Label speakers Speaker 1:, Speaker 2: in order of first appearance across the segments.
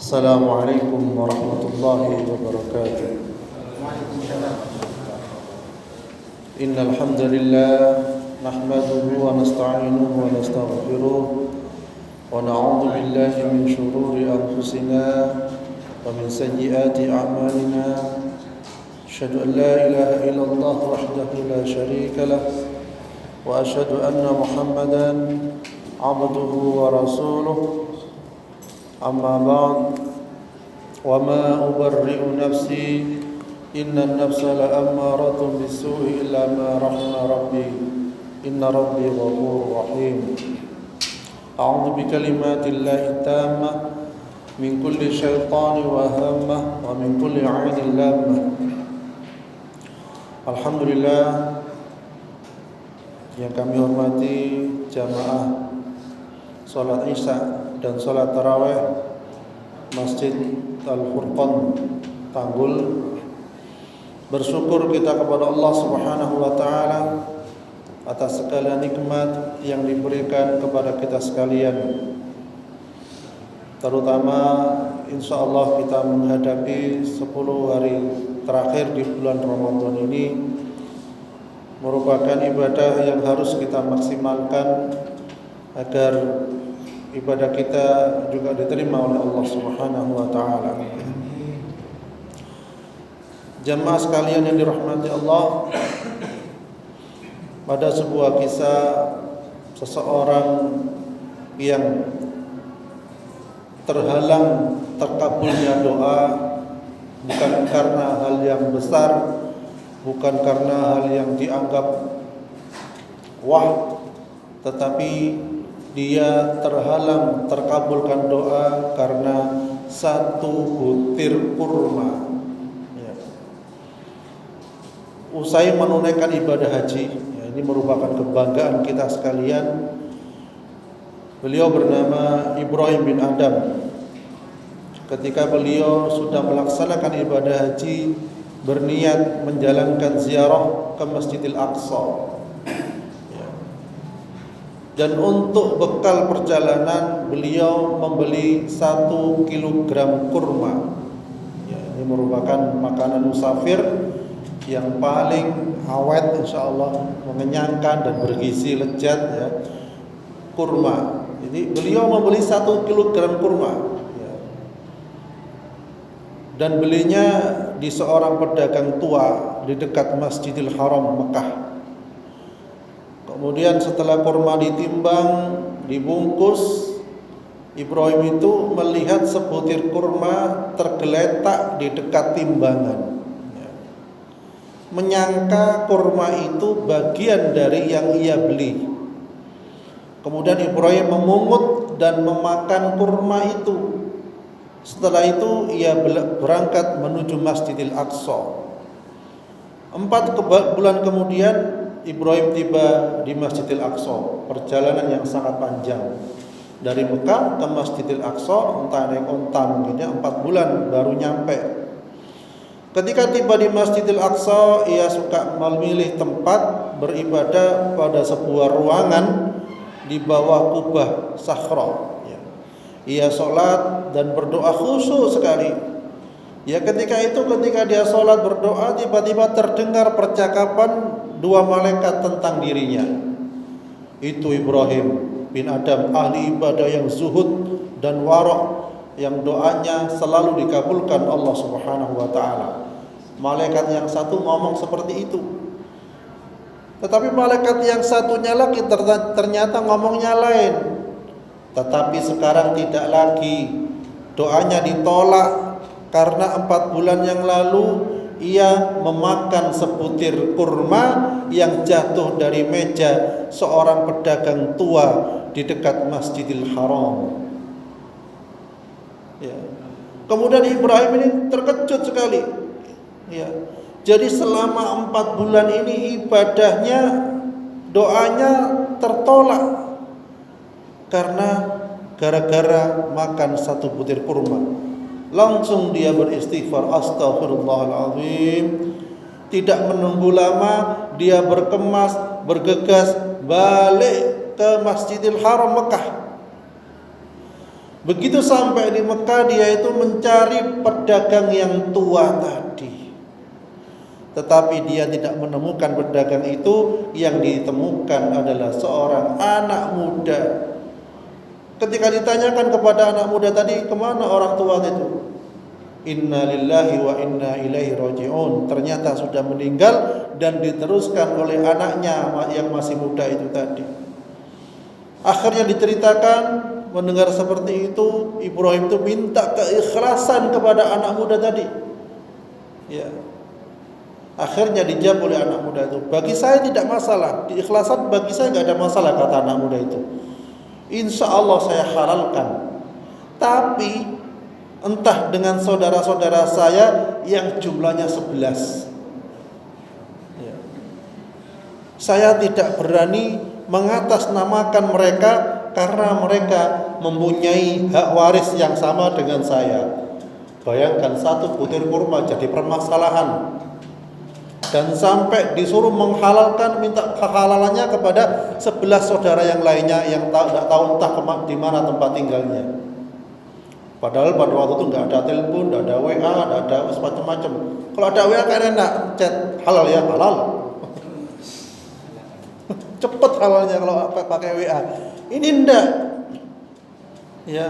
Speaker 1: السلام عليكم ورحمة الله وبركاته. إن الحمد لله نحمده ونستعينه ونستغفره ونعوذ بالله من شرور أنفسنا ومن سيئات أعمالنا. أشهد أن لا إله إلا الله وحده لا شريك له وأشهد أن محمدا عبده ورسوله. أما بعد وما أبرئ نفسي إن النفس لأمارة بالسوء إلا ما رحم ربي إن ربي غفور رحيم. أعوذ بكلمات الله التامة من كل شيطان وهامة ومن كل عين لامة. Alhamdulillah yang kami hormati jamaah salat Isya dan salat tarawih Masjid Al-Furqan Tanggul. Bersyukur kita kepada Allah Subhanahu wa taala atas segala nikmat yang diberikan kepada kita sekalian. Terutama insyaallah kita menghadapi 10 hari terakhir di bulan Ramadan ini merupakan ibadah yang harus kita maksimalkan agar ibadah kita juga diterima oleh Allah Subhanahu wa taala. Jamaah sekalian yang dirahmati Allah, pada sebuah kisah seseorang yang terhalang terkabulnya doa bukan karena hal yang besar, bukan karena hal yang dianggap wah, tetapi dia terhalang terkabulkan doa karena satu butir kurma. Ya. Usai menunaikan ibadah haji, ya, ini merupakan kebanggaan kita sekalian. Beliau bernama Ibrahim bin Adam. Ketika beliau sudah melaksanakan ibadah haji, berniat menjalankan ziarah ke Masjidil Aqsa. Dan untuk bekal perjalanan beliau membeli 1 kilogram kurma. Ya, ini merupakan makanan musafir yang paling awet, insyaallah mengenyangkan dan bergizi lezat, ya. Kurma. Jadi beliau membeli 1 kilogram kurma. Ya. Dan belinya di seorang pedagang tua di dekat Masjidil Haram Mekah. Kemudian setelah kurma ditimbang, dibungkus, Ibrahim itu melihat sebutir kurma tergeletak di dekat timbangan. Menyangka kurma itu bagian dari yang ia beli. Kemudian Ibrahim memungut dan memakan kurma itu. Setelah itu ia berangkat menuju Masjidil Aqsa. 4 bulan kemudian Ibrahim tiba di Masjidil Aqsa. Perjalanan yang sangat panjang dari Mekah ke Masjidil Aqsa, entah naik onta mungkinnya 4 bulan baru nyampe. Ketika tiba di Masjidil Aqsa, ia suka memilih tempat beribadah pada sebuah ruangan di bawah kubah Sakhra. Ia sholat dan berdoa khusyuk sekali. Ya, ketika dia sholat berdoa, tiba-tiba terdengar percakapan 2 malaikat tentang dirinya. Itu Ibrahim bin Adam, ahli ibadah yang zuhud dan warok, yang doanya selalu dikabulkan Allah Subhanahu wa taala. Malaikat yang satu ngomong seperti itu. Tetapi malaikat yang satunya lagi ternyata ngomongnya lain. Tetapi sekarang tidak lagi. Doanya ditolak karena 4 bulan yang lalu ia memakan sebutir kurma yang jatuh dari meja seorang pedagang tua di dekat Masjidil Haram. Ya. Kemudian Ibrahim ini terkejut sekali. Ya. Jadi selama 4 bulan ini ibadahnya, doanya tertolak karena gara-gara makan 1 butir kurma. Langsung dia beristighfar, astaghfirullahaladzim. Tidak menunggu lama, dia bergegas balik ke Masjidil Haram Mekah. Begitu sampai di Mekah, dia itu mencari pedagang yang tua tadi. Tetapi dia tidak menemukan pedagang itu. Yang ditemukan adalah seorang anak muda. Ketika ditanyakan kepada anak muda tadi, kemana orang tua itu? Inna lillahi wa inna ilaihi raji'un. Ternyata sudah meninggal dan diteruskan oleh anaknya yang masih muda itu tadi. Akhirnya diceritakan, mendengar seperti itu, Ibrahim itu minta keikhlasan kepada anak muda tadi. Ya. Akhirnya dijawab oleh anak muda itu, bagi saya tidak masalah, keikhlasan bagi saya tidak ada masalah, kata anak muda itu. Insya Allah saya halalkan. Tapi entah dengan saudara-saudara saya yang jumlahnya 11. Ya. Saya tidak berani mengatasnamakan mereka karena mereka mempunyai hak waris yang sama dengan saya. Bayangkan, satu butir kurma jadi permasalahan. Dan sampai disuruh menghalalkan, minta kehalalannya kepada 11 saudara yang lainnya yang tidak tahu entah di mana tempat tinggalnya. Padahal pada waktu itu nggak ada telepon, nggak ada WA, nggak ada macam-macam. Kalau ada WA kan enak, chat halal ya, halal. Cepet halalnya kalau pakai WA. Ini enggak. Ya.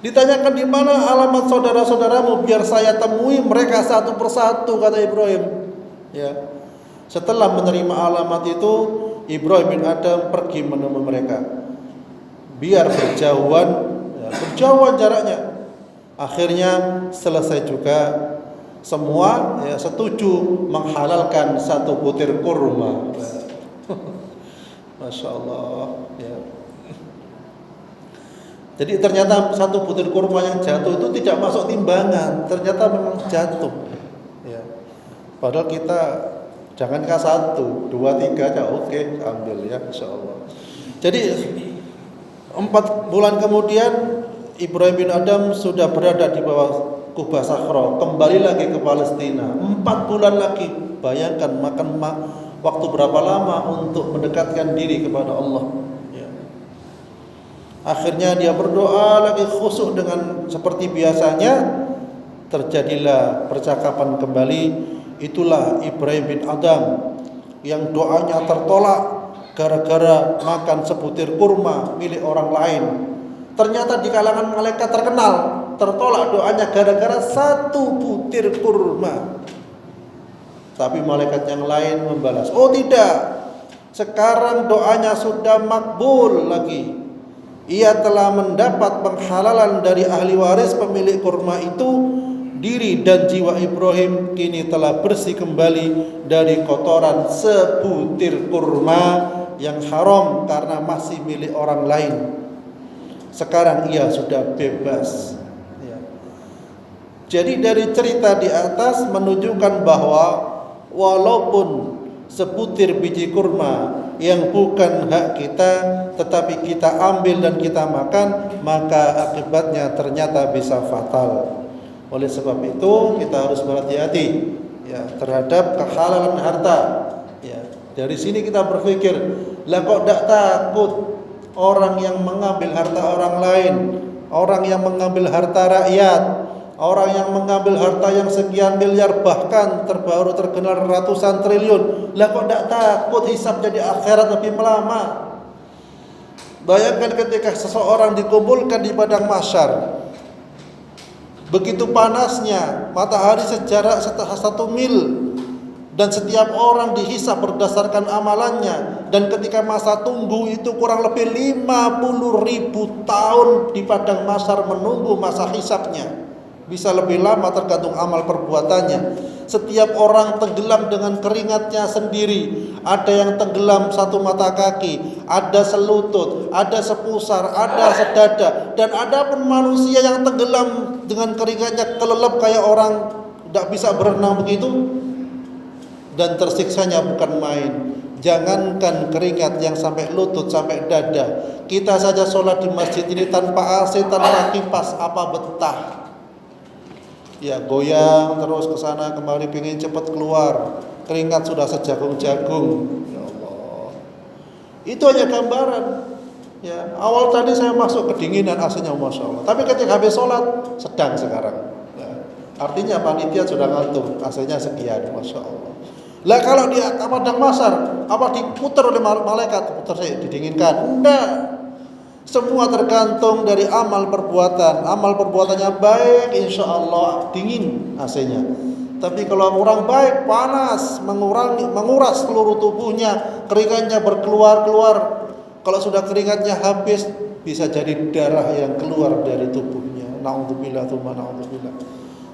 Speaker 1: Ditanyakan di mana alamat saudara-saudaramu biar saya temui mereka satu persatu, kata Ibrahim. Ya. Setelah menerima alamat itu, Ibrahim bin Adam pergi menemui mereka. Biar berjauhan jaraknya. Akhirnya selesai juga, semua ya setuju menghalalkan satu butir kurma. Masya Allah. Ya. Jadi ternyata satu butir kurma yang jatuh itu tidak masuk timbangan, ternyata memang jatuh. Ya. Padahal kita jangankah 1, 2, 3 aja, oke, ambil ya, Insya Allah. Jadi 4 bulan kemudian Ibrahim bin Adam sudah berada di bawah Kubah Sakhra, kembali lagi ke Palestina. 4 bulan lagi, bayangkan makan waktu berapa lama untuk mendekatkan diri kepada Allah. Ya. Akhirnya dia berdoa lagi khusyuk dengan seperti biasanya. Terjadilah percakapan kembali. Itulah Ibrahim bin Adam yang doanya tertolak gara-gara makan sebutir kurma milik orang lain. Ternyata di kalangan malaikat terkenal, tertolak doanya gara-gara satu butir kurma. Tapi malaikat yang lain membalas, oh tidak, sekarang doanya sudah makbul lagi. Ia telah mendapat penghalalan dari ahli waris pemilik kurma itu. Diri dan jiwa Ibrahim kini telah bersih kembali dari kotoran sebutir kurma yang haram karena masih milik orang lain. Sekarang ia sudah bebas. Ya. Jadi dari cerita di atas menunjukkan bahwa walaupun sebutir biji kurma yang bukan hak kita, tetapi kita ambil dan kita makan, maka akibatnya ternyata bisa fatal. Oleh sebab itu kita harus berhati-hati ya terhadap kehalalan harta. Ya, dari sini kita berpikir, lah kok tidak takut orang yang mengambil harta orang lain, orang yang mengambil harta rakyat, orang yang mengambil harta yang sekian miliar, bahkan terbaru terkenal ratusan triliun. Lah kok tidak takut hisab jadi akhirat lebih lama? Bayangkan ketika seseorang dikumpulkan di padang mahsyar, begitu panasnya matahari sejarak 1 mil, dan setiap orang dihisab berdasarkan amalannya, dan ketika masa tunggu itu kurang lebih 50.000 tahun di padang mahsyar menunggu masa hisabnya. Bisa lebih lama tergantung amal perbuatannya. Setiap orang tenggelam dengan keringatnya sendiri. Ada yang tenggelam 1 mata kaki, ada selutut, ada sepusar, ada sedada, dan ada pun manusia yang tenggelam dengan keringatnya kelelep kayak orang tidak bisa berenang begitu. Dan tersiksanya bukan main. Jangankan keringat yang sampai lutut, sampai dada. Kita saja sholat di masjid ini tanpa AC, tanpa kipas, apa betah? Ya goyang terus ke sana kemari, pingin cepat keluar. Keringat sudah sejagung-jagung. Ya Allah. Itu hanya gambaran. Ya, awal tadi saya masuk kedinginan AC-nya, masya Allah. Tapi ketika habis sholat sedang sekarang. Ya, artinya panitia sudah ngatur AC-nya sekian, masya Allah. Lah kalau dia padang masar, apa diputar oleh malaikat, putar saya didinginkan? Enggak. Semua tergantung dari amal perbuatan. Amal perbuatannya baik, insya Allah dingin AC-nya. Tapi kalau orang baik, panas, menguras seluruh tubuhnya, keringatnya berkeluar-keluar. Kalau sudah keringatnya habis, bisa jadi darah yang keluar dari tubuhnya. Na'udzubillah, tsumma na'udzubillah.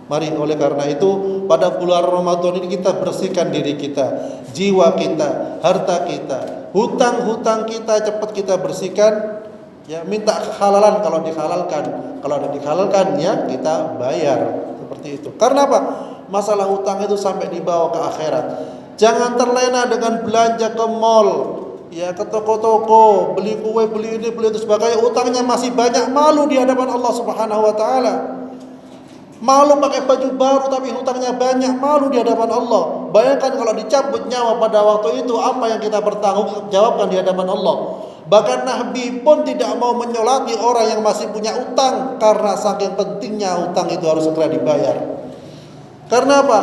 Speaker 1: Mari oleh karena itu pada bulan Ramadan ini kita bersihkan diri kita, jiwa kita, harta kita, hutang-hutang kita cepat kita bersihkan. Ya, minta kehalalan kalau dihalalkan. Kalau ada dihalalkan ya kita bayar. Seperti itu. Karena apa? Masalah hutang itu sampai dibawa ke akhirat. Jangan terlena dengan belanja ke mall, ya ke toko-toko, beli kue, beli ini, beli itu sebagainya. Hutangnya masih banyak, malu di hadapan Allah Subhanahu wa taala. Malu pakai baju baru tapi hutangnya banyak, malu di hadapan Allah. Bayangkan kalau dicabut nyawa pada waktu itu, apa yang kita bertanggungjawabkan di hadapan Allah. Bahkan Nabi pun tidak mau menyolati orang yang masih punya utang, karena saking pentingnya utang itu harus segera dibayar. Karena apa?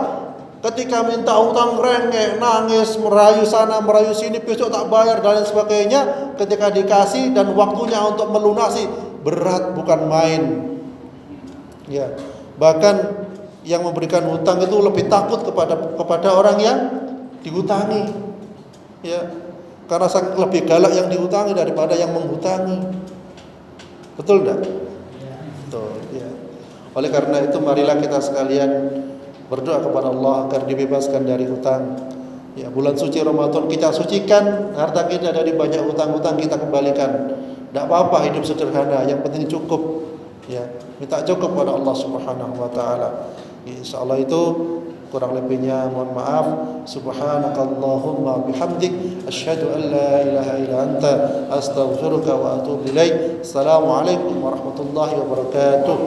Speaker 1: Ketika minta utang rengek, nangis, merayu sana, merayu sini, besok tak bayar dan lain sebagainya. Ketika dikasih dan waktunya untuk melunasi, berat bukan main. Ya, bahkan yang memberikan hutang itu lebih takut kepada orang yang dihutangi. Ya, karena lebih galak yang dihutangi daripada yang menghutangi. Betul enggak? Betul, ya. Oleh karena itu marilah kita sekalian berdoa kepada Allah agar dibebaskan dari hutang. Ya, bulan suci Ramadan kita sucikan, harta kita dari banyak hutang-hutang kita kembalikan. Tidak apa-apa hidup sederhana, yang penting cukup. Ya, minta cukup pada Allah Subhanahu wa taala. Insyaallah itu, kurang lebihnya mohon maaf. Subhanakallahumma bihamdik asyhadu an la ilaha illa anta astaghfiruka wa atubu ilaik. Assalamualaikum warahmatullahi wabarakatuh.